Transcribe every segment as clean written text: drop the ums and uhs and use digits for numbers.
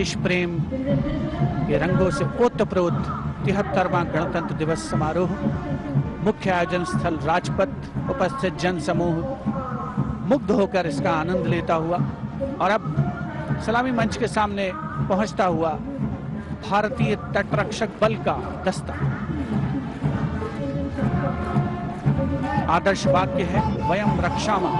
देश प्रेम के रंगों से ओतप्रोत 73वां गणतंत्र दिवस समारोह, मुख्य आयोजन स्थल राजपथ, उपस्थित जन समूह मुग्ध होकर इसका आनंद लेता हुआ और अब सलामी मंच के सामने पहुंचता हुआ भारतीय तटरक्षक बल का दस्ता। आदर्श वाक्य है वयम रक्षामः।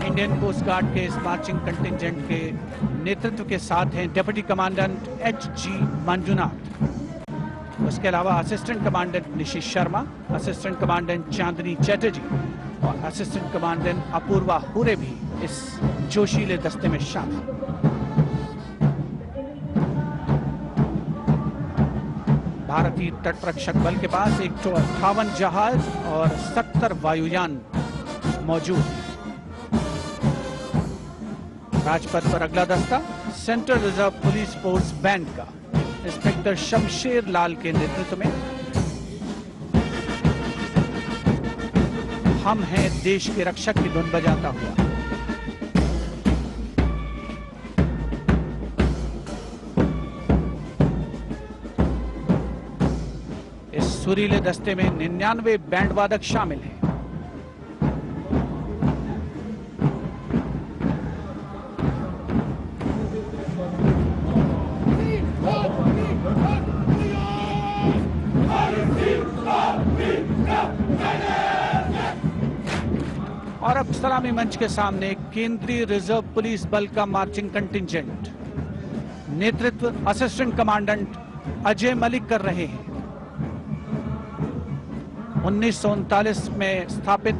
इंडियन कोस्ट गार्ड के इस मार्चिंग कंटिंजेंट के नेतृत्व के साथ हैं डिप्टी कमांडेंट H.G. मंजुनाथ, उसके अलावा असिस्टेंट कमांडेंट निशित शर्मा, असिस्टेंट कमांडेंट चांदनी चैटर्जी और असिस्टेंट कमांडेंट अपूर्वा हुरे भी इस जोशीले दस्ते में शामिल। भारतीय तटरक्षक बल के पास 158 जहाज और 70 वायुयान मौजूद हैं। राजपथ पर अगला दस्ता central reserve police force band का इंस्पेक्टर शमशेर लाल के नेतृत्व में। हम हैं देश के रक्षक की धुन बजाता हुआ। इस सुरीले दस्ते में 99 बैंड वादक शामिल हैं। और अब सलामी मंच के सामने केंद्रीय रिजर्व पुलिस बल का मार्चिंग कंटिंजेंट, नेतृत्व असिस्टेंट कमांडेंट अजय मलिक कर रहे हैं। 1939 में स्थापित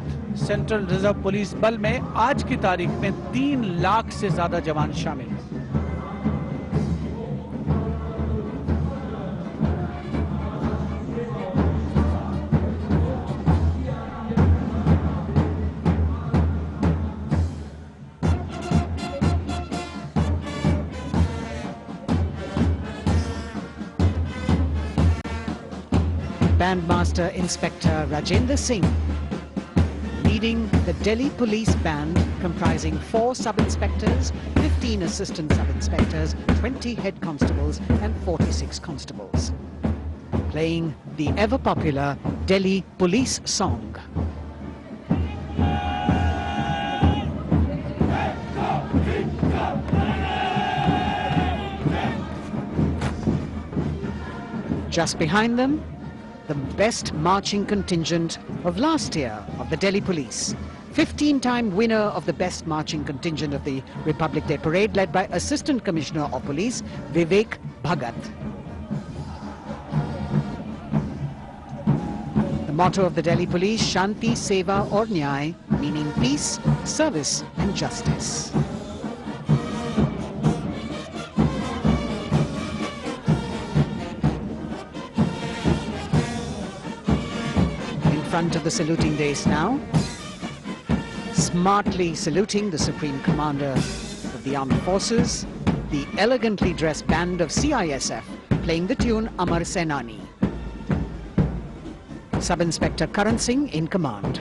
सेंट्रल रिजर्व पुलिस बल में आज की तारीख में 3 लाख से ज्यादा जवान शामिल हैं। Bandmaster Inspector Rajendra Singh, leading the Delhi Police Band comprising 4 sub-inspectors, 15 assistant sub-inspectors, 20 head constables and 46 constables, playing the ever-popular Delhi Police song. Just behind them, the best marching contingent of last year of the Delhi Police. 15-time winner of the best marching contingent of the Republic Day Parade, led by Assistant Commissioner of Police Vivek Bhagat. The motto of the Delhi Police, Shanti, Seva aur Nyay, meaning peace, service and justice. Front of the saluting dais now, smartly saluting the Supreme Commander of the Armed Forces, the elegantly dressed band of CISF playing the tune Amar Senani. Sub-Inspector Karan Singh in command.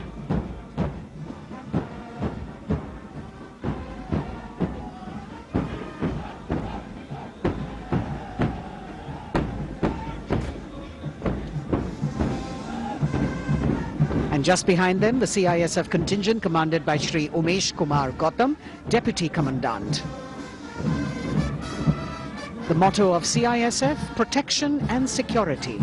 And just behind them, the CISF contingent commanded by Shri Umesh Kumar Gautam, Deputy Commandant. The motto of CISF, protection and security.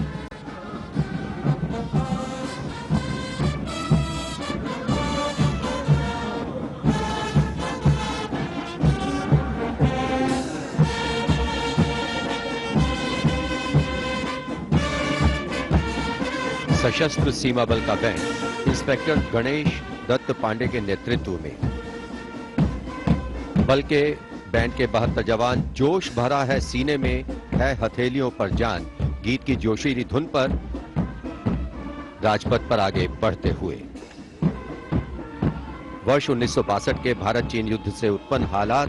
सशस्त्र सीमा बल का band inspector Ganesh Dutt Pandey के नेतृत्व में। बल के band के 72 जवान जोश भरा है सीने में है हथेलियों पर जान गीत की जोशीली धुन पर राजपथ पर आगे बढ़ते हुए। वर्ष 1962 के भारत चीन युद्ध से उत्पन्न हालात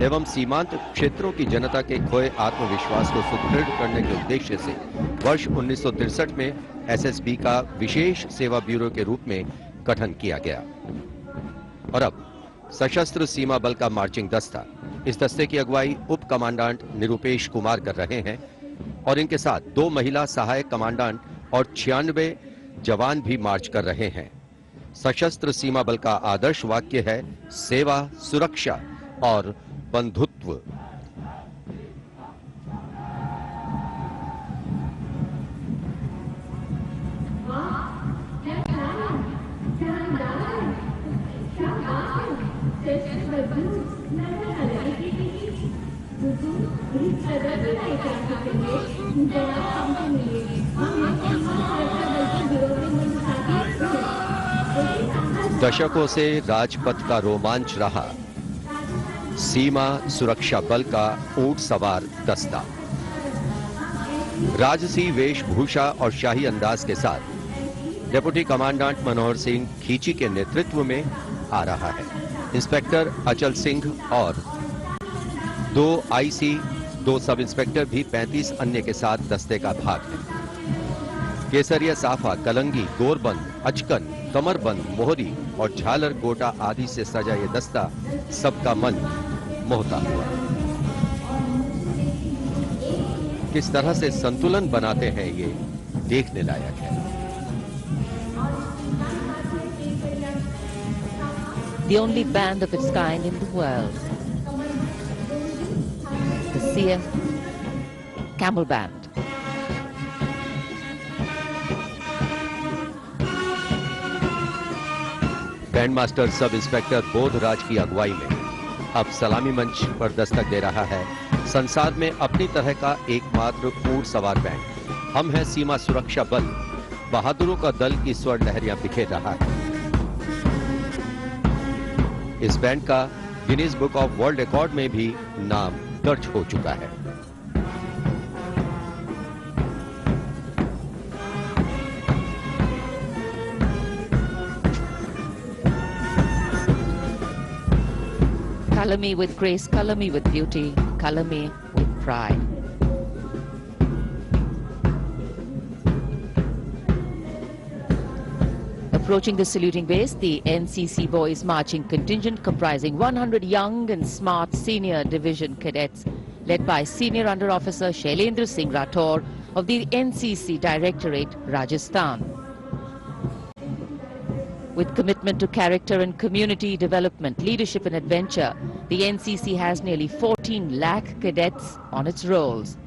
एवं सीमांत क्षेत्रों की जनता के खोए आत्मविश्वास को सुदृढ़ करने के उद्देश्य से वर्ष 1963 में एसएसबी का विशेष सेवा ब्यूरो के रूप में गठन किया गया और अब सशस्त्र सीमा बल का मार्चिंग दस्ता, इस दस्ते की अगुवाई उप कमांडेंट निरुपेश कुमार कर रहे हैं और इनके साथ 2 महिला सहायक कमांडेंट और 96 जवान भी मार्च कर रहे हैं। सशस्त्र सीमा बल का आदर्श वाक्य है सेवा, सुरक्षा और बंधुत्व। दशकों से राजपथ का रोमांच रहा सीमा सुरक्षा बल का ऊंट सवार दस्ता राजसी वेशभूषा और शाही अंदाज के साथ डिप्टी कमांडेंट मनोहर सिंह खींची के नेतृत्व में आ रहा है। इंस्पेक्टर अचल सिंह और 2 आईसी, 2 सब इंस्पेक्टर भी 35 अन्य के साथ दस्ते का भाग है। केसरिया साफा, कलंगी, गोरबंद, अचकन, कमरबंद, मोहरी और झालर गोटा आदि से सजा ये दस्ता सबका मन मोहता हुआ। किस तरह से संतुलन बनाते हैं ये देखने लायक है। The only band of its kind in the world, the CF Camel Band. Band master sub inspector Bodhraj की अगुवाई में अब सलामी मंच पर दस्तक दे रहा है संसार में अपनी तरह का एकमात्र ऊंट सवार बैंड। हम हैं सीमा सुरक्षा बल, बहादुरों का दल की स्वर लहरियां बिखेर रहा है। इस बैंड का Guinness book of world record में भी नाम दर्ज हो चुका है। Color me with grace, color me with beauty, color me with pride. Approaching the saluting base, the NCC Boys Marching Contingent comprising 100 young and smart senior division cadets led by Senior Under Officer Shailendra Singh Rathore of the NCC Directorate, Rajasthan. With commitment to character and community development, leadership and adventure, the NCC has nearly 14 lakh cadets on its rolls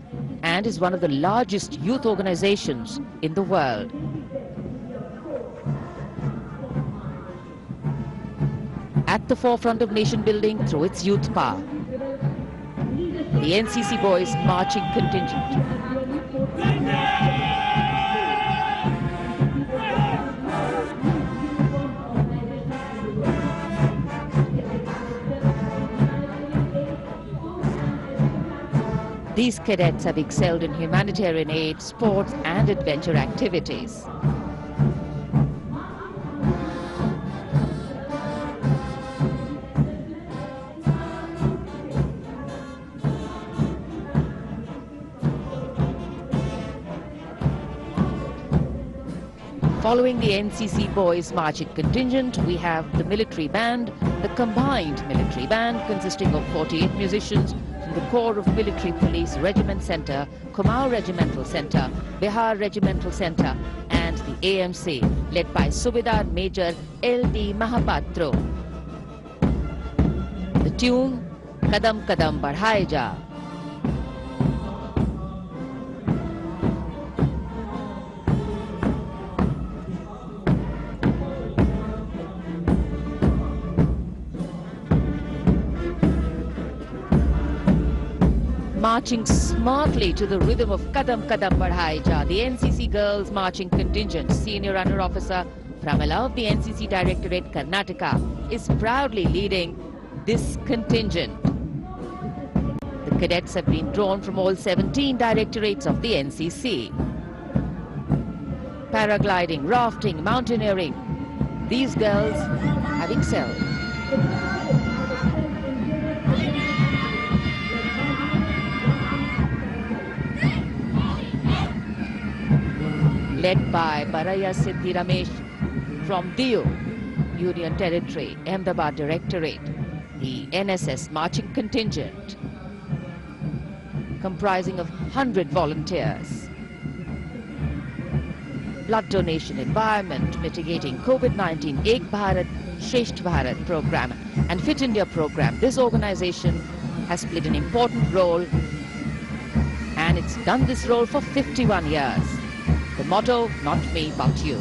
and is one of the largest youth organizations in the world. At the forefront of nation building through its youth power, the NCC Boys Marching Contingent. These cadets have excelled in humanitarian aid, sports and adventure activities. Following the NCC Boys Marching Contingent, we have the military band, the combined military band consisting of 48 musicians from the Corps of Military Police Regiment Centre, Kumaon Regimental Centre, Bihar Regimental Centre and the AMC led by Subedar Major L.D. Mahapatro. The tune, Kadam Kadam Badhaye Ja. Marching smartly to the rhythm of Kadam Kadam Badhaye Ja, the NCC Girls Marching Contingent, Senior Under Officer Pramila of the NCC Directorate, Karnataka, is proudly leading this contingent. The cadets have been drawn from all 17 directorates of the NCC. Paragliding, rafting, mountaineering, these girls have excelled. led by Baraya Siddhi Ramesh from Diu, Union Territory, Ahmedabad Directorate, the NSS marching contingent comprising of 100 volunteers. Blood donation environment, mitigating COVID-19, Ek Bharat, Shresht Bharat program and Fit India program. This organization has played an important role, and it's done this role for 51 years. The motto, not me, but you.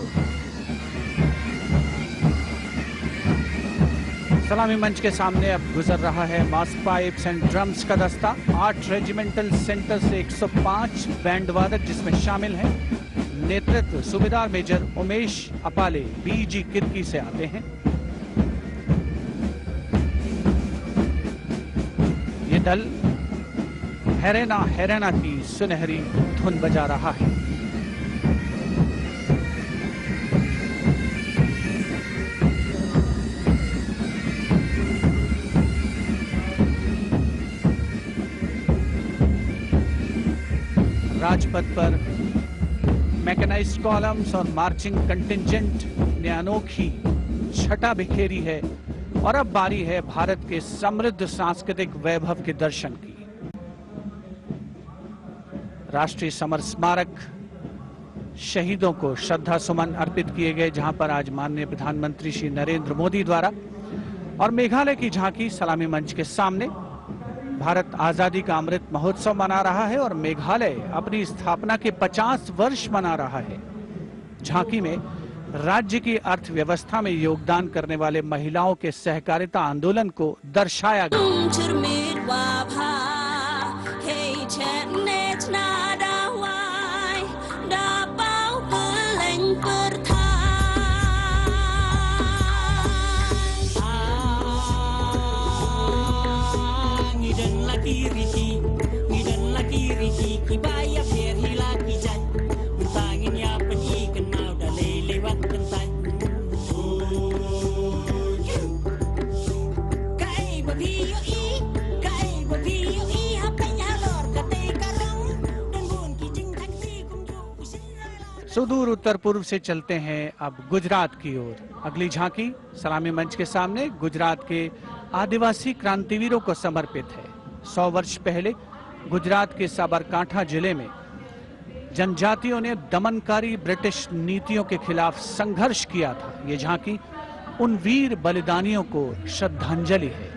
सलामी मंच के सामने अब गुजर रहा है mask pipes and drums का दस्ता। 8 रेजिमेंटल सेंटर से 105 बैंड वादक जिसमें शामिल हैं। नेतृत्व सूबेदार मेजर उमेश अपाले बीजी किर्की से आते हैं। ये दल हैरेना हैरेना की सुनहरी धुन बजा रहा है। राजपथ पर मैकेनाइज्ड कॉलम्स और मार्चिंग कंटिंजेंट ने अनोखी छटा बिखेरी है और अब बारी है भारत के समृद्ध सांस्कृतिक वैभव के दर्शन की। राष्ट्रीय समर स्मारक शहीदों को श्रद्धा सुमन अर्पित किए गए, जहां पर आज माननीय प्रधानमंत्री श्री नरेंद्र मोदी द्वारा और मेघालय की झांकी सलामी मंच के सामने। भारत आजादी का अमृत महोत्सव मना रहा है और मेघालय अपनी स्थापना के 50 वर्ष मना रहा है। झांकी में राज्य की अर्थव्यवस्था में योगदान करने वाले महिलाओं के सहकारिता आंदोलन को दर्शाया गया। सुदूर उत्तर पूर्व से चलते हैं अब गुजरात की ओर। अगली झांकी सलामी मंच के सामने गुजरात के आदिवासी क्रांतिवीरों को समर्पित है। 100 वर्ष पहले गुजरात के साबरकांठा जिले में जनजातियों ने दमनकारी ब्रिटिश नीतियों के खिलाफ संघर्ष किया था। ये झांकी उन वीर बलिदानियों को श्रद्धांजलि है।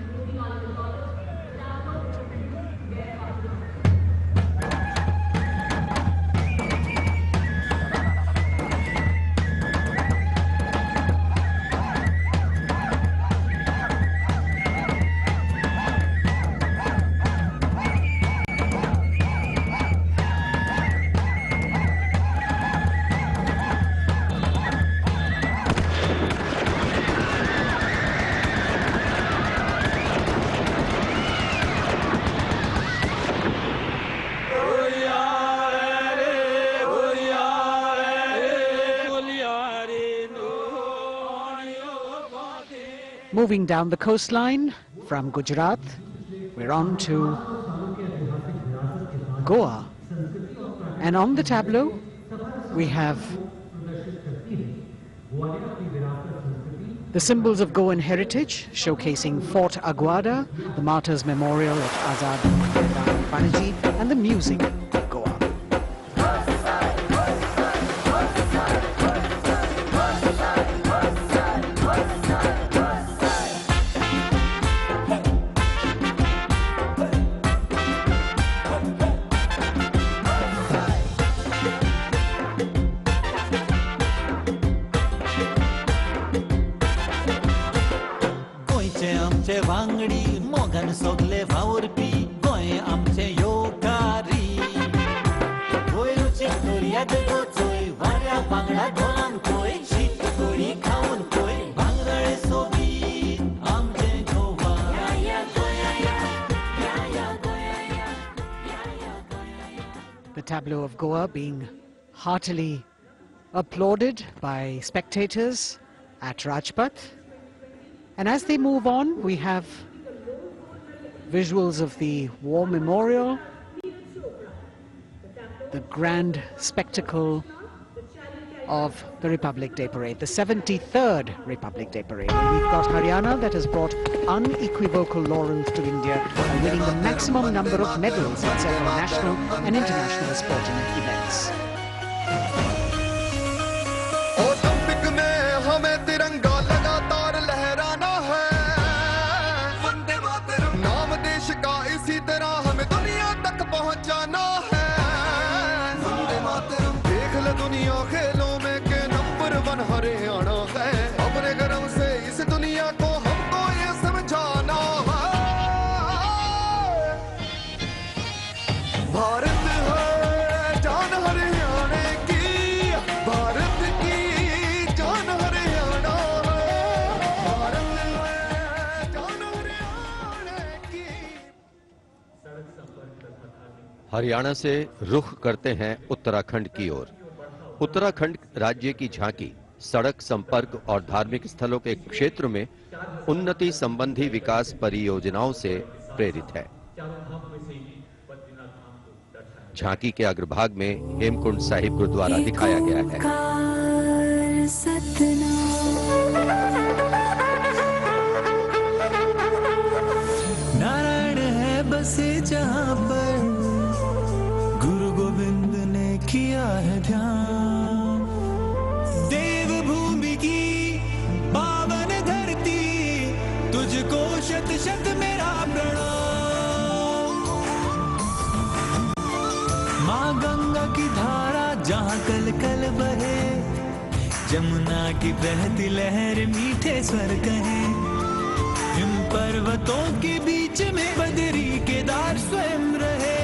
Moving down the coastline from Gujarat, we're on to Goa. And on the tableau, we have the symbols of Goan heritage, showcasing Fort Aguada, the Martyrs Memorial at Azad Maidan Panaji, and the music of Goa. वांगडी मोगन सोगले वावरपी गोंय आमचे योकारी गोंय रुचीक दर्याद गोचोय वाऱ्या वांगडा ढोलान कोय शीत कडी खावन कोय भांगरळे सोबीत आमचे गोवा या गोया या गोया The tableau of Goa being heartily applauded by spectators at Rajpath. And as they move on, we have visuals of the War Memorial, the grand spectacle of the Republic Day Parade, the 73rd Republic Day Parade. And we've got Haryana that has brought unequivocal laurels to India by winning the maximum number of medals in several national and international sporting events. Olympic में हमें तिरंगा लगातार लहराना है, वंदे मातरम नाम देश का इसी तरह हमें दुनिया तक पहुंचाना है, वंदे मातरम देख ले दुनिया खेलों में के नंबर 1 हरियाणा है, अपने गर्व से इस दुनिया को हमको ये समझाना है, भारत है जान हरियाणा की, भारत की जान हरियाणा है, भारत है जान हरियाणा की। हरियाणा से रुख करते हैं उत्तराखंड की ओर। उत्तराखंड राज्य की झांकी सड़क संपर्क और धार्मिक स्थलों के क्षेत्र में उन्नति संबंधी विकास परियोजनाओं से प्रेरित है। झांकी के अग्रभाग में हेमकुंड साहिब गुरुद्वारा दिखाया गया है। नारायण है बसे जहाँ पर गुरु गोविंद ने किया है ध्यान, देवभूमि की पावन धरती तुझको शत शत मेरा प्रणाम। माँ गंगा की धारा जहाँ कल कल बहे, जमुना की बहती लहर मीठे स्वर कहे, हिम पर्वतों के बीच में बदरी केदार स्वयं रहे,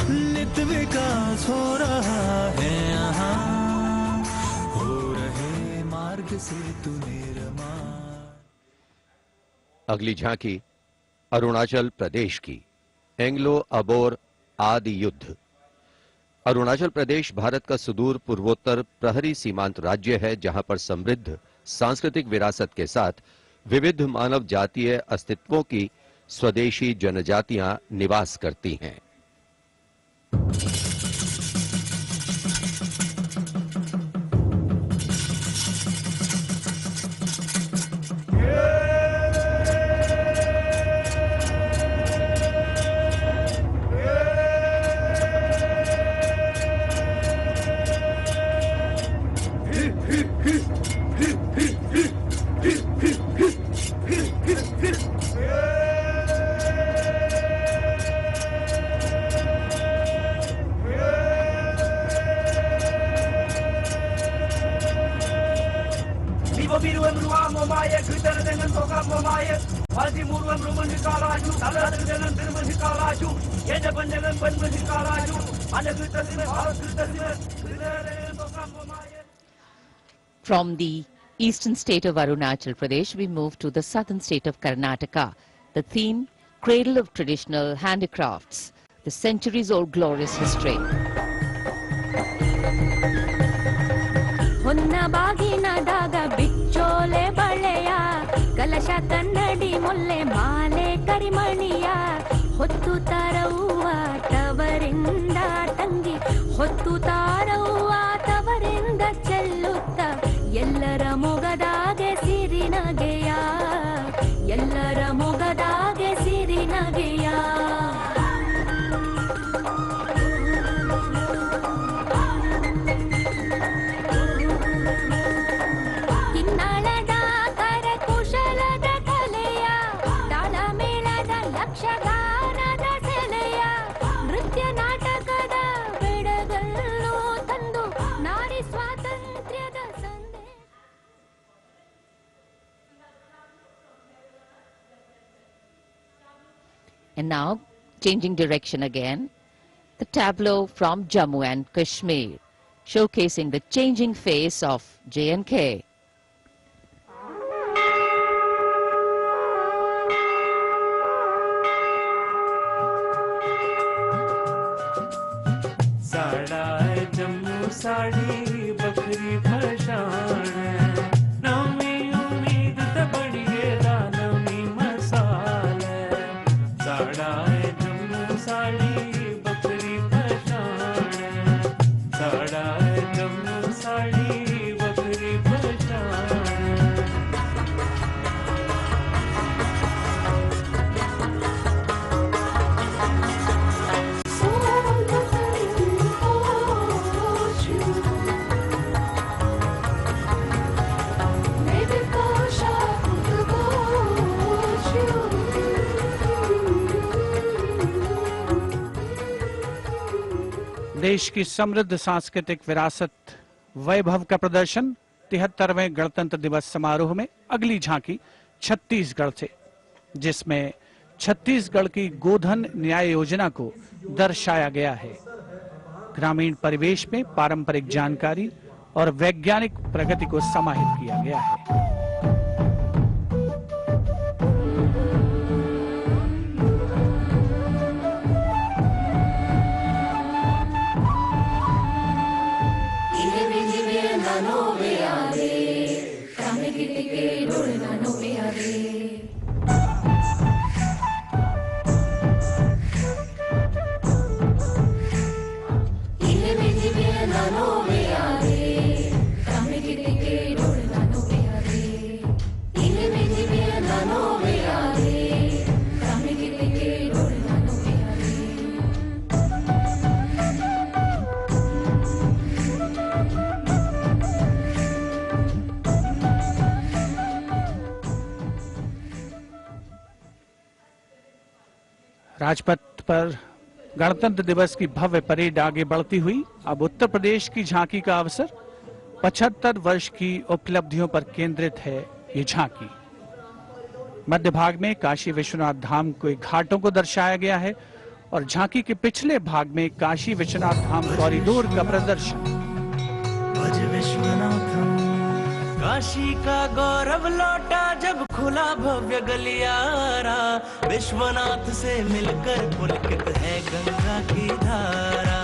नित विकास हो रहा है यहाँ, हो रहे मार्ग से तू निर्मा। अगली झांकी अरुणाचल प्रदेश की एंग्लो अबोर आदि युद्ध। अरुणाचल प्रदेश भारत का सुदूर पूर्वोत्तर प्रहरी सीमांत राज्य है, जहां पर समृद्ध सांस्कृतिक विरासत के साथ विविध मानव जातीय अस्तित्वों की स्वदेशी जनजातियां निवास करती हैं। From the eastern state of Arunachal Pradesh, we move to the southern state of Karnataka. The theme, Cradle of Traditional Handicrafts, the centuries-old glorious history. ಹೊನ್ನ ಬಾಗಿನದಾಗ ಬಿಚ್ಚೋಲೆ ಬಳೆಯ ಕಲಶ ಕನ್ನಡಿ ಮೊಲ್ಲೆ ಮಾಲೆ ಕರಿಮಣಿಯ ಹೊತ್ತು ತಾರವ್ವ ತವರಿಂದ ತಂಗಿ ಹೊತ್ತು ತಾರವ್ವ ತವರಿಂದ ಚೆಲ್ಲುತ್ತ ಎಲ್ಲರ ಮೊಗದಾಗೆ ಸಿರಿನಗೆಯ ಎಲ್ಲರ ಮೊಗದಾಗೆ ಸಿರಿನಗೆಯ ಕಿನ್ನಳದ ಕರಕುಶಲದ ಕಲೆಯ ತಾಳಮೇಳದ ಲಕ್ಷಗಾನದ ಸೆಲೆಯ ನೃತ್ಯ ನಾಟಕದ ಬೆಳಗನ್ನು ತಂದು ನಾರಿ ಸ್ವಾತಂತ್ರ್ಯದ ಸಂದೇಶ. And now, changing direction again, the tableau from Jammu and Kashmir, showcasing the changing face of J&K. साड़ा जम्मू साड़ी बकरी फशान नवी उम्मीद त बड़िए नवी मसाल साड़ा जम्मू साड़ी बकरी फशान साड़ा देश की समृद्ध सांस्कृतिक विरासत वैभव का प्रदर्शन 73वें गणतंत्र दिवस समारोह में अगली झांकी छत्तीसगढ़ से, जिसमें छत्तीसगढ़ की गोधन न्याय योजना को दर्शाया गया है। ग्रामीण परिवेश में पारंपरिक जानकारी और वैज्ञानिक प्रगति को समाहित किया गया है। राजपथ पर गणतंत्र दिवस की भव्य परेड आगे बढ़ती हुई अब उत्तर प्रदेश की झांकी का अवसर। 75 वर्ष की उपलब्धियों पर केंद्रित है ये झांकी। मध्य भाग में काशी विश्वनाथ धाम के घाटों को दर्शाया गया है और झांकी के पिछले भाग में काशी विश्वनाथ धाम कॉरिडोर का प्रदर्शन। भज विश्वनाथम, काशी का गौरव लौटा जब खुला भव्य गलियारा। विश्वनाथ से मिलकर पुलकित है गंगा की धारा।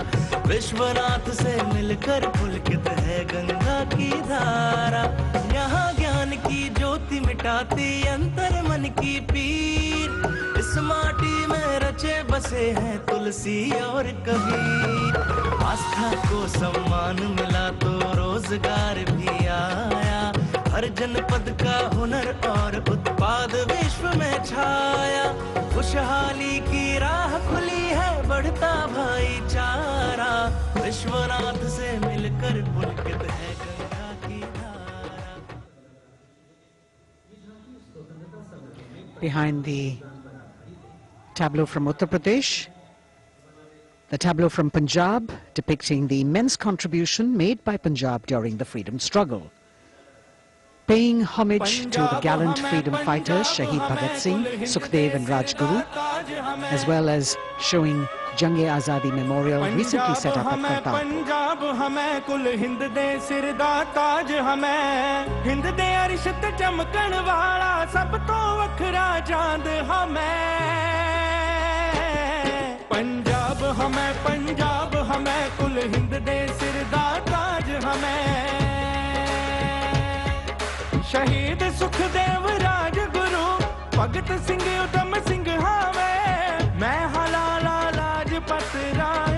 विश्वनाथ से मिलकर पुलकित है गंगा की धारा। यहाँ ज्ञान की ज्योति मिटाती अंतर मन की पीर। इस माटी में रचे बसे हैं तुलसी और कबीर। आस्था को सम्मान मिला तो रोजगार भी आया। हर जनपद का हुनर और उत्पाद विश्व में छाया। खुशहाली की राह खुली है, बढ़ता भाईचारा। विश्वनाथ से मिलकर पुलकित है गंगा की धारा। Behind the tableau from Uttar Pradesh, the tableau from Punjab depicting the immense contribution made by Punjab during the freedom struggle. Paying homage to the gallant freedom fighters Shahid Bhagat Singh, Sukhdev and Rajguru, as well as showing Jang-e-Azadi Memorial recently set up at Kartarpur. Punjab हमें कुल हिंद दे सिरदा ताज हमें। हिंद दे अरिशत चमकण वाला सब तो वखरा चांद हमें। पंजाब हमें कुल हिंद दे सिरदा ताज हमें। शहीद सुखदेव राजगुरु भगत सिंह उधम सिंह हावे। मैं हलाला लाजपत राय।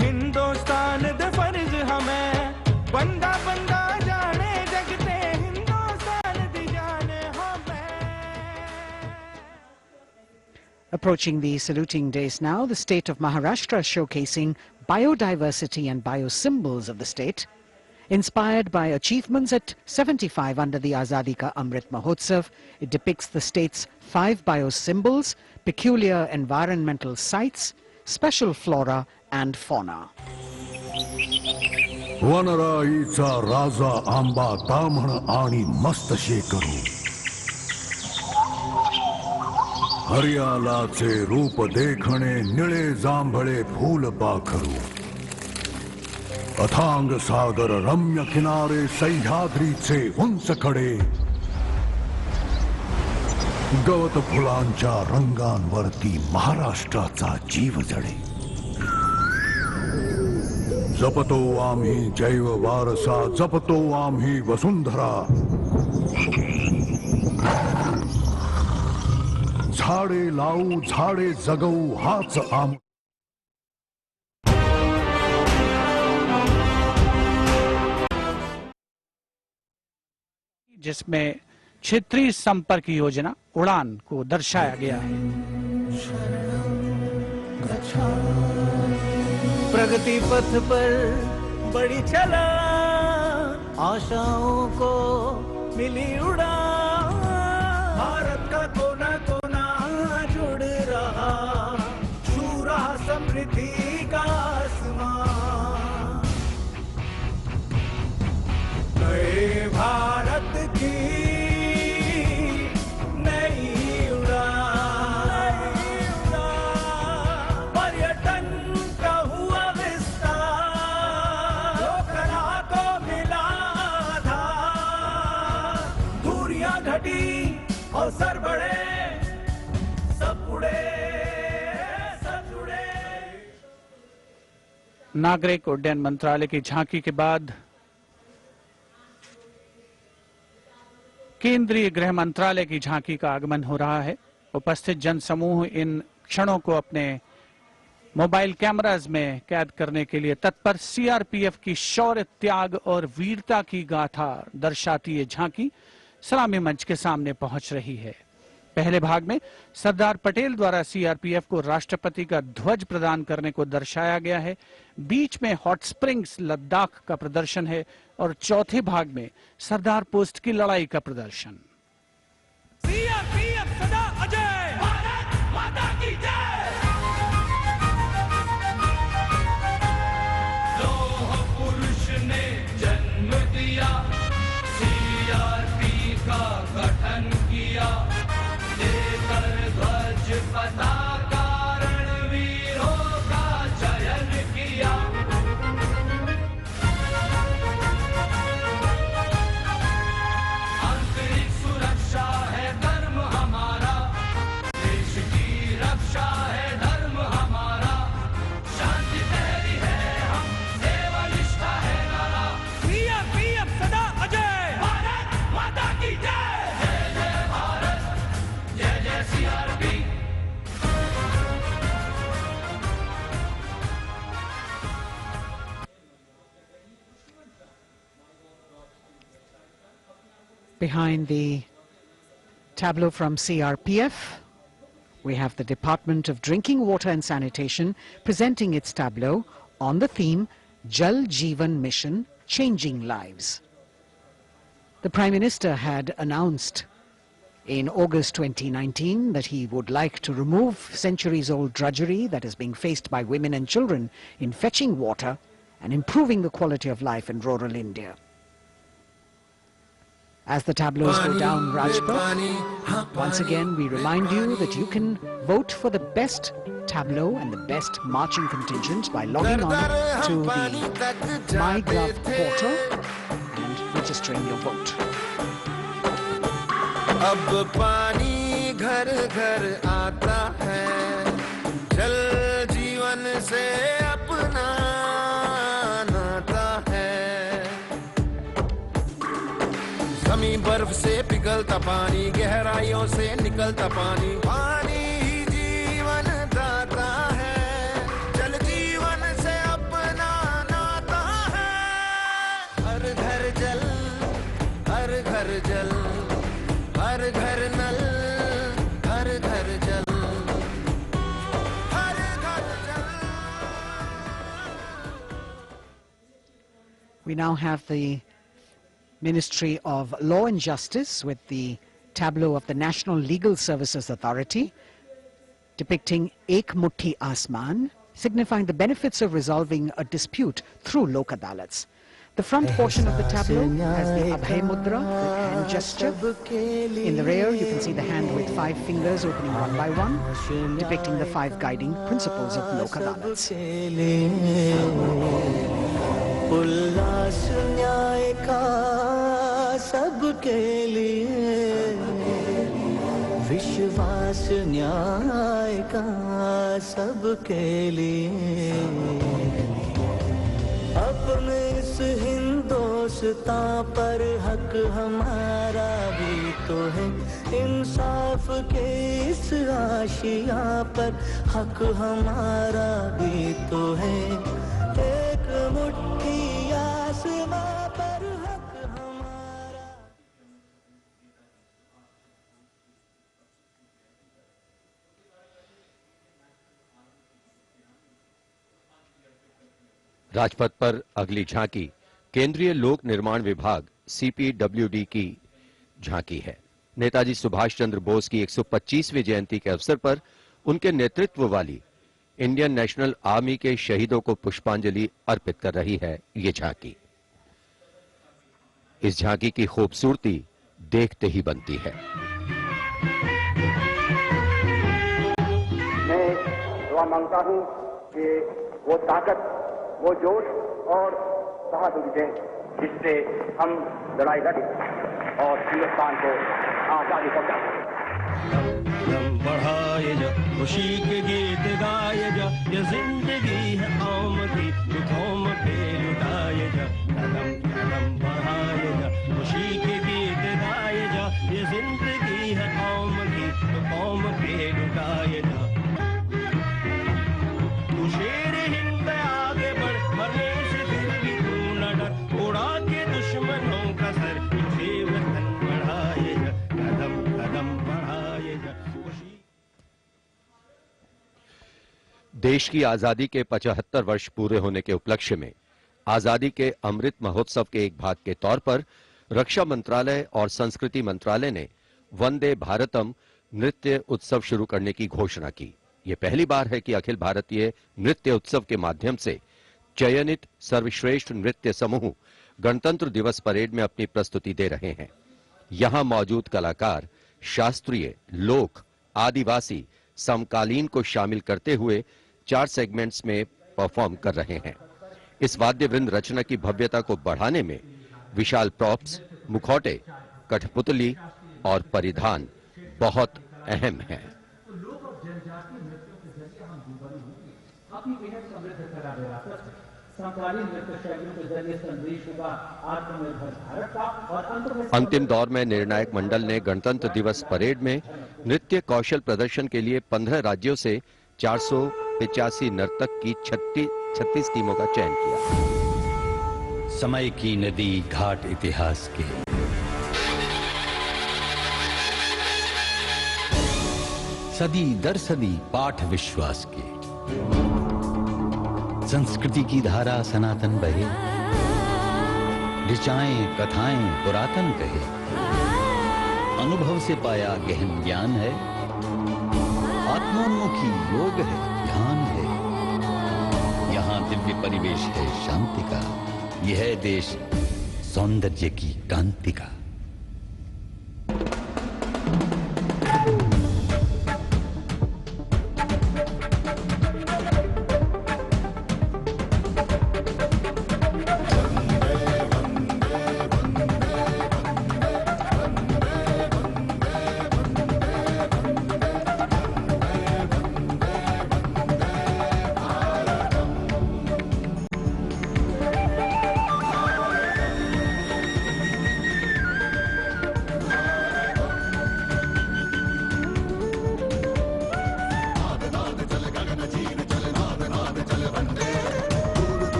हिंदुस्तान दे फर्ज हमें बंदा बंदा जाने जगते। हिंदुस्तान दी जान हमें। Approaching the saluting days now, the state of Maharashtra showcasing biodiversity and biosymbols of the state. Inspired by achievements at 75 under the Azadi Ka Amrit Mahotsav, it depicts the state's 5 biosymbols, peculiar environmental sites, special flora and fauna. वनराईचा राजा आंबा ताम्हण आणि मस्त शेकरू। हरियालाचे रूप देखणे निळे जांभळे फूल पाखरू। अथांग सागर रम्य किनारे सह्याद्रीचे उंच कडे। गवत फुलांच्या रंगांवरती महाराष्ट्राचा जीव जळे। जपतो आम्ही जैव वारसा, जपतो आम्ही वसुंधरा। झाडे लावू झाडे जगवू हाच आम जिसमें क्षेत्रीय संपर्क योजना उड़ान को दर्शाया गया है। प्रगति पथ पर बड़ी चला, आशाओं को मिली उड़ान। भारत का कोना कोना जुड़ रहा, छू रहा समृद्धि घटी और सर बढ़े, सब उड़े सब उड़े। नागरिक उड्डयन मंत्रालय की झांकी के बाद केंद्रीय गृह मंत्रालय की झांकी का आगमन हो रहा है। उपस्थित जनसमूह इन क्षणों को अपने मोबाइल कैमरास में कैद करने के लिए तत्पर। सीआरपीएफ की शौर्य, त्याग और वीरता की गाथा दर्शाती ये झांकी सलामी मंच के सामने पहुंच रही है। पहले भाग में सरदार पटेल द्वारा सीआरपीएफ को राष्ट्रपति का ध्वज प्रदान करने को दर्शाया गया है। बीच में हॉट स्प्रिंग्स लद्दाख का प्रदर्शन है और चौथे भाग में सरदार पोस्ट की लड़ाई का प्रदर्शन। सीआरपीएफ सदा अजय, भारत माता की जय। लौह पुरुष ने जन्म दिया, सीआरपी का गठन किया, लेकर ध्वज पताका रणवीरों का चयन किया। आंतरिक सुरक्षा है धर्म हमारा, देश की रक्षा है धर्म हमारा, शांति पहली है हम, सेवा निष्ठा है नारा। सीआरपीएफ सदा अजय, भारत माता की जय। जय जय भारत, जय जय CRP. Behind the tableau from CRPF, we have the Department of Drinking Water and Sanitation presenting its tableau on the theme Jal Jeevan Mission, Changing Lives. The Prime Minister had announced in August 2019 that he would like to remove centuries-old drudgery that is being faced by women and children in fetching water and improving the quality of life in rural India. As the tableaus go down Rajpath, once again we remind you that you can vote for the best tableau and the best marching contingent by logging on to the MyGov portal and registering your vote. अब पानी घर घर आता है, जल जीवन से अपना नाता है। जमीन बर्फ से पिघलता पानी, गहराइयों से निकलता पानी, पानी ही जीवन दाता है, जल जीवन से अपना नाता है। हर घर जल, हर घर जल, हर घर नल, हर घर जल, हर घर जल। We now have the Ministry of Law and Justice with the tableau of the National Legal Services Authority depicting Ek Mutti Asman, signifying the benefits of resolving a dispute through Lok Adalats. The front portion of the tableau has the Abhay Mudra, the hand gesture. In the rear, you can see the hand with 5 fingers opening one by one, depicting the 5 guiding principles of Lok Adalats. उल्लास न्याय का सबके लिए, विश्वास न्याय का सबके लिए। अपने इस हिंदुस्तान पर हक हमारा भी तो है, इंसाफ के इस आशिया पर हक हमारा भी तो है। एक मुट्ठी आसमां पर हक हमारा। राजपथ पर अगली झांकी केंद्रीय लोक निर्माण विभाग सीपीडब्ल्यूडी की झांकी है। नेताजी सुभाष चंद्र बोस की 125वीं जयंती के अवसर पर उनके नेतृत्व वाली इंडियन नेशनल आर्मी के शहीदों को पुष्पांजलि अर्पित कर रही है ये झांकी। इस झांकी की खूबसूरती देखते ही बनती है। मैं दुआ मांगता हूं कि वो ताकत, वो जोश और बहादुरी दें जिससे हम लड़ाई लड़ें और हिंदुस्तान को आजादी पहुंचा सके। कदम बढ़ाए जा, खुशी के गीत गाए जा, ये जिंदगी है कौम की, जो कौम पे लुटाए जा। कदम कदम बढ़ाए जा, खुशी के गीत गाए जा, ये जिंदगी है कौम की, जो कौम पे लुटाए जा। तू शेर हिंद आगे बढ़, मरने से फिर भी तू न डर, उड़ा के दुश्मनों का सर, इसे वतन बढ़ाए जा। कदम कदम बढ़ाए जा, खुशी। देश की आजादी के 75 वर्ष पूरे होने के उपलक्ष्य में आजादी के अमृत महोत्सव के एक भाग के तौर पर रक्षा मंत्रालय और संस्कृति मंत्रालय ने वंदे भारतम नृत्य उत्सव शुरू करने की घोषणा की। यह पहली बार है कि अखिल भारतीय नृत्य उत्सव के माध्यम से चयनित सर्वश्रेष्ठ नृत्य समूह गणतंत्र दिवस परेड में अपनी प्रस्तुति दे रहे हैं। यहां मौजूद कलाकार शास्त्रीय, लोक, आदिवासी, समकालीन को शामिल करते हुए 4 सेगमेंट्स में परफॉर्म कर रहे हैं। इस वाद्य वृंद रचना की भव्यता को बढ़ाने में विशाल प्रॉप्स, मुखौटे, कठपुतली और परिधान बहुत अहम हैं। अंतिम दौर में निर्णायक मंडल ने गणतंत्र दिवस परेड में नृत्य कौशल प्रदर्शन के लिए 15 राज्यों से 485 नर्तक की 36 टीमों का चयन किया। समय की नदी घाट इतिहास के, सदी दर सदी पाठ विश्वास के, संस्कृति की धारा सनातन बहे, ऋचाएं कथाएं पुरातन कहे, अनुभव से पाया गहन ज्ञान है, आत्मोन्मुखी योग है, ध्यान है, यहाँ दिव्य परिवेश है शांति का, यह है देश सौंदर्य की कांति का।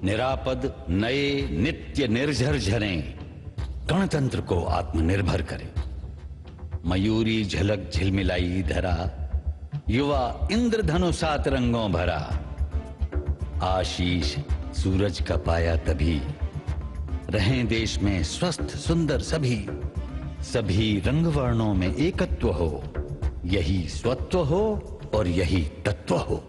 निरापद नए नित्य निर्झर झरें गणतंत्र को आत्मनिर्भर करें। मयूरी झलक झिलमिलाई धरा, युवा इंद्रधनुषा रंगों भरा। आशीष सूरज का पाया तभी, रहें देश में स्वस्थ सुंदर सभी। सभी रंग वर्णों में एकत्व हो, यही स्वत्व हो और यही तत्व हो।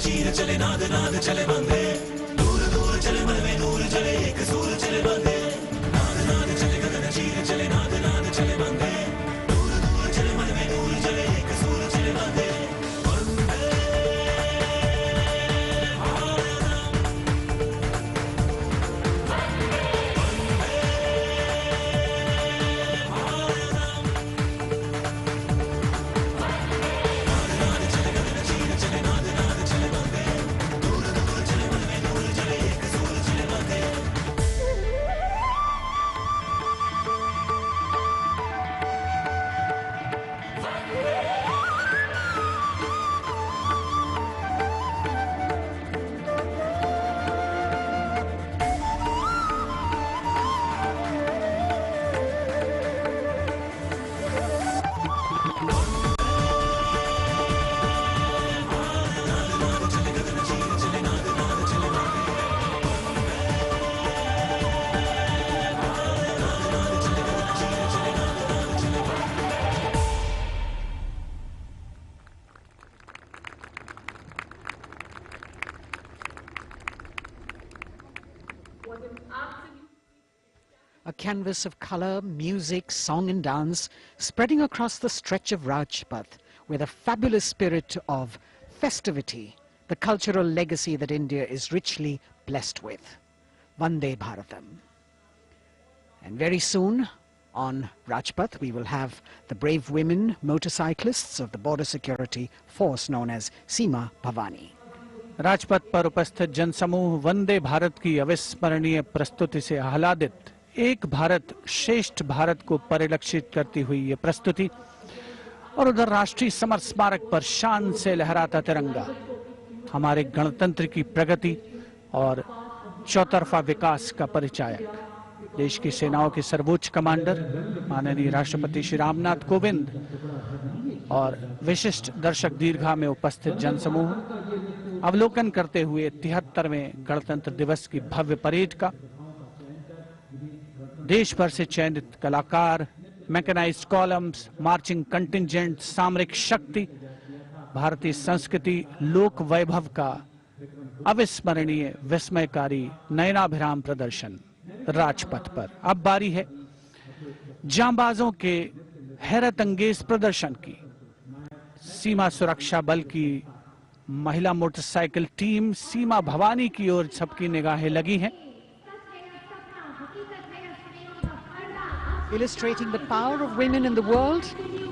चीर चले नाद नाद चले बंदे, दूर दूर चले मन में नूर चले, एक सूर चले बंदे। नाद नाद चले गगन चीर चले नाद नाद चले बंदे, दूर दूर चले मन में नूर चले, एक सूर चले बंदे। A canvas of color, music, song and dance spreading across the stretch of Rajpath with a fabulous spirit of festivity, the cultural legacy that India is richly blessed with. Vande Bharatam. And very soon, On Rajpath, we will have the brave women motorcyclists of the border security force known as Seema Bhavani. Rajpath पर उपस्थित जनसमूह वंदे भारत की अविस्मरणीय प्रस्तुति से आह्लादित। एक भारत श्रेष्ठ भारत को परिलक्षित करती हुई ये प्रस्तुति, और उधर राष्ट्रीय समर स्मारक पर शान से लहराता तिरंगा हमारे गणतंत्र की प्रगति और चौतरफा विकास का परिचायक। देश की सेनाओं के सर्वोच्च कमांडर माननीय राष्ट्रपति श्री रामनाथ कोविंद और विशिष्ट दर्शक दीर्घा में उपस्थित जनसमूह अवलोकन करते हुए 73वें गणतंत्र दिवस की भव्य परेड का। देश भर से चयनित कलाकार, मैकेनाइज्ड कॉलम्स, मार्चिंग कंटिंजेंट, सामरिक शक्ति, भारतीय संस्कृति, लोक वैभव का अविस्मरणीय विस्मयकारी नयनाभिराम प्रदर्शन राजपथ पर। अब बारी है जांबाजों के हैरत अंगेज प्रदर्शन की। सीमा सुरक्षा बल की महिला मोटरसाइकिल टीम सीमा भवानी की ओर सबकी निगाहें लगी हैं। Illustrating the power of women in the world,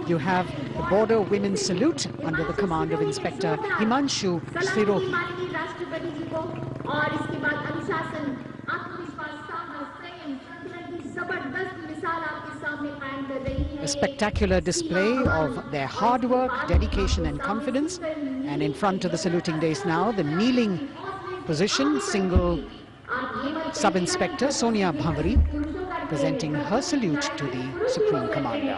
you have the Border Women's Salute under the command of Inspector Himanshu Sirohi. राष्ट्रपति जी को और इसके बाद अनुशासन, आत्मविश्वास, साहस, संयम, संतुलन की जबरदस्त मिसाल आपके सामने कायम कर रही है। A spectacular display of their hard work, dedication and confidence. And in front of the saluting days now, the kneeling position, single Sub-Inspector Sonia Bhavari presenting her salute to the Supreme Commander.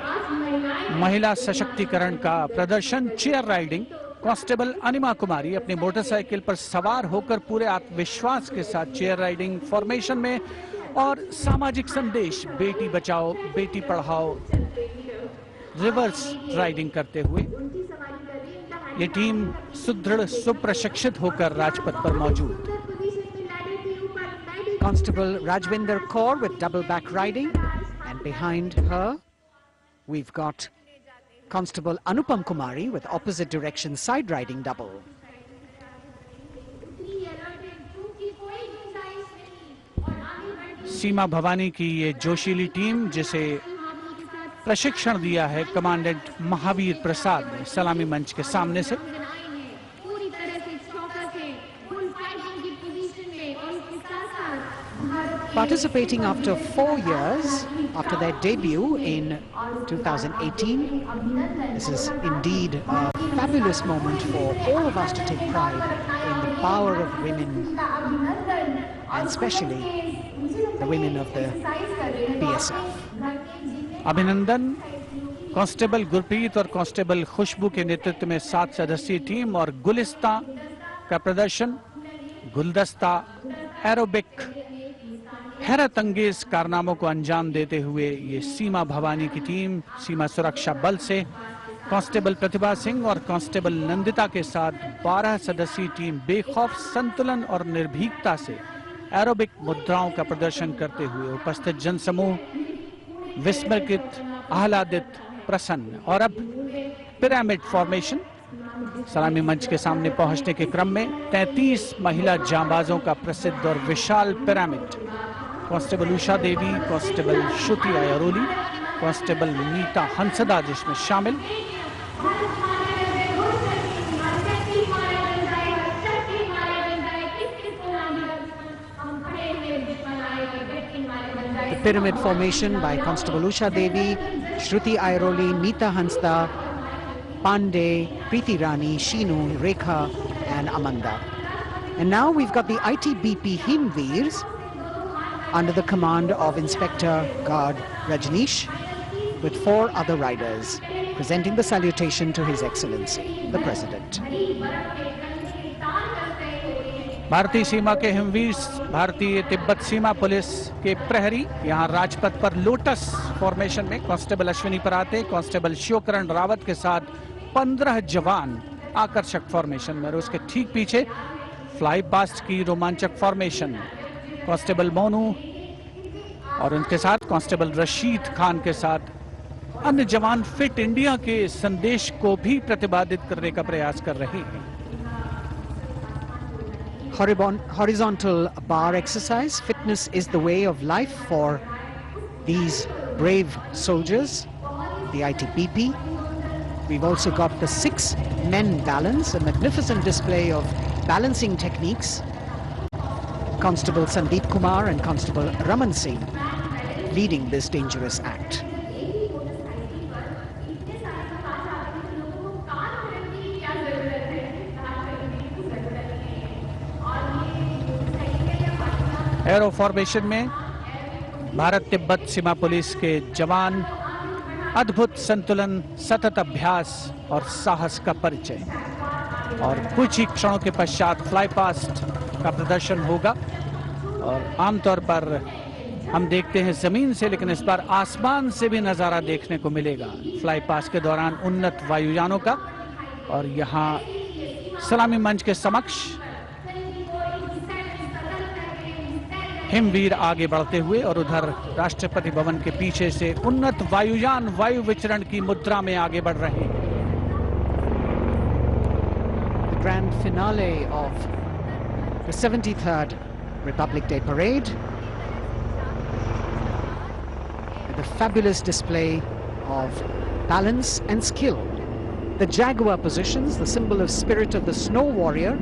महिला सशक्तिकरण का प्रदर्शन chair riding. Constable अनिमा कुमारी अपनी motorcycle पर सवार होकर पूरे आत्मविश्वास के साथ चेयर राइडिंग फॉर्मेशन में और सामाजिक संदेश बेटी बचाओ बेटी पढ़ाओ रिवर्स राइडिंग करते हुए ये टीम सुदृढ़ सुप्रशिक्षित होकर राजपथ पर मौजूद। Constable Rajvinder Kaur with double back riding, and behind her we've got Constable Anupam Kumari with opposite direction side riding double. सीमा भवानी की ये जोशीली टीम जिसे प्रशिक्षण दिया है कमांडेंट महावीर प्रसाद ने सलामी मंच के सामने से। पूरी तरह से फोकस है, फुल फाइटिंग की पोजीशन में और इसके साथ-साथ Participating after 4 years after their debut in 2018, this is indeed a fabulous moment for all of us to take pride in the power of women, and especially the women of the BSF. अभिनंदन। Constable Gurpreet और constable खुशबू के नेतृत्व में 7 सदस्यीय team और गुलिस्ता का प्रदर्शन, गुलदस्ता, एरोबिक, हैरत अंगेज कारनामों को अंजाम देते हुए ये सीमा भवानी की टीम सीमा सुरक्षा बल से कांस्टेबल प्रतिभा सिंह और कांस्टेबल नंदिता के साथ 12 सदस्यीय टीम बेखौफ संतुलन और निर्भीकता से एरोबिक मुद्राओं का प्रदर्शन करते हुए उपस्थित जनसमूह विस्मयकृत, आह्लादित, प्रसन्न। और अब पिरामिड फॉर्मेशन। सलामी मंच के सामने पहुंचने के क्रम में 33 महिला जांबाजों का प्रसिद्ध और विशाल पिरामिड कांस्टेबल उषा देवी, कांस्टेबल श्रुति अयरोली, कांस्टेबल नीता हंसदा जिसमें शामिल। The pyramid formation by Constable Usha Devi, Shruti Airoli, Neeta Hansda, Pandey, Preeti Rani, Sheenu, Rekha and Amanda. And now we've got the ITBP Himveers under the command of Inspector Guard Rajneesh with 4 other riders presenting the salutation to His Excellency, the President. भारतीय सीमा के हिमवीर, भारतीय तिब्बत सीमा police के प्रहरी यहाँ राजपथ पर lotus formation में constable Ashwini पराते, constable Shivkaran Rawat के साथ 15 जवान आकर्षक फॉर्मेशन में और उसके ठीक पीछे फ्लाई पास्ट की रोमांचक फॉर्मेशन कांस्टेबल मोनू और उनके साथ कांस्टेबल रशीद खान के साथ अन्य जवान फिट इंडिया के संदेश को भी प्रतिपादित करने का प्रयास कर रहे हैं। Horizontal bar exercise. Fitness is the way of life for these brave soldiers, the ITBP. We've also got the 6 men balance, a magnificent display of balancing techniques. Constable Sandeep Kumar and Constable Raman Singh leading this dangerous act. Arrow formation में भारत तिब्बत सीमा police के जवान, अद्भुत संतुलन, सतत अभ्यास और साहस का परिचय। और कुछ ही क्षणों के पश्चात फ्लाई पास्ट का प्रदर्शन होगा। और आमतौर पर हम देखते हैं जमीन से, लेकिन इस बार आसमान से भी नजारा देखने को मिलेगा फ्लाई पास्ट के दौरान उन्नत वायुयानों का। और यहाँ सलामी मंच के समक्ष हिमवीर आगे बढ़ते हुए और उधर राष्ट्रपति भवन के पीछे से उन्नत वायुयान वायु विचरण की मुद्रा में आगे बढ़ रहे हैं। The grand finale of the 73rd Republic Day Parade, with a fabulous display of balance and skill. The Jaguar positions, the symbol of spirit of the snow warrior,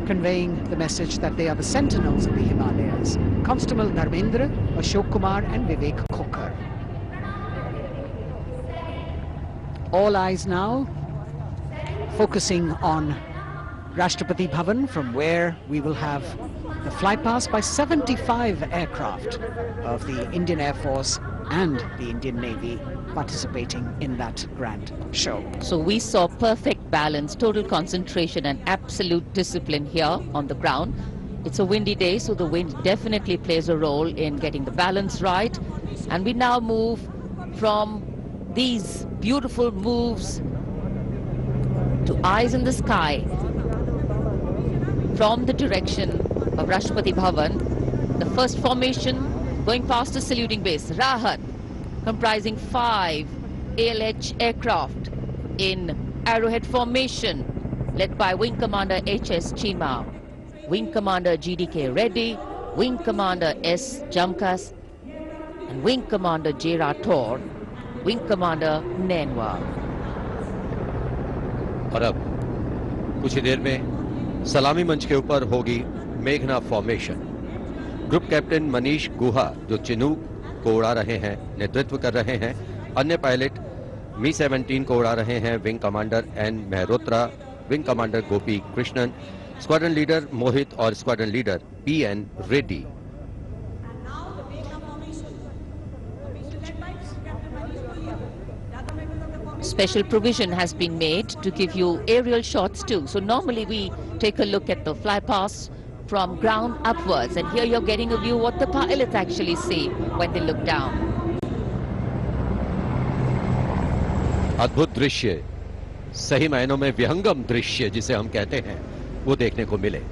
conveying the message that they are the sentinels of the Himalayas. Constable Dharmendra, Ashok Kumar and Vivek Khokar. All eyes now focusing on Rashtrapati Bhavan, from where we will have the flypast by 75 aircraft of the Indian Air Force and the Indian Navy participating in that grand show. So we saw perfect balance, total concentration and absolute discipline here on the ground. It's a windy day, so the wind definitely plays a role in getting the balance right. And we now move from these beautiful moves to eyes in the sky from the direction of Rashtrapati Bhavan. The first formation going past the saluting base, Rahat, comprising 5 ALH aircraft in arrowhead formation, led by Wing Commander H.S. Chima, Wing Commander G.D.K. Reddy, Wing Commander S. Jamkas, and Wing Commander J. Rathore, Wing Commander Nenwa. और अब कुछ ही देर में सलामी मंच के ऊपर होगी मेघना फॉर्मेशन। ग्रुप कैप्टन मनीष गुहा, जो चिनूक को उड़ा रहे हैं, नेतृत्व कर रहे हैं। अन्य पायलट मी-17 को उड़ा रहे हैं wing commander N Mehrotra, wing commander Gopi Krishnan, squadron leader Mohit और squadron leader P N. Reddy. Special provision has been made to give you aerial shots too. So normally we take a look at the fly past from ground upwards, and here you're getting a view what the pilots actually see when they look down. अद्भुत दृश्य, सही मायनों में विहंगम दृश्य जिसे हम कहते हैं, वो देखने को मिले।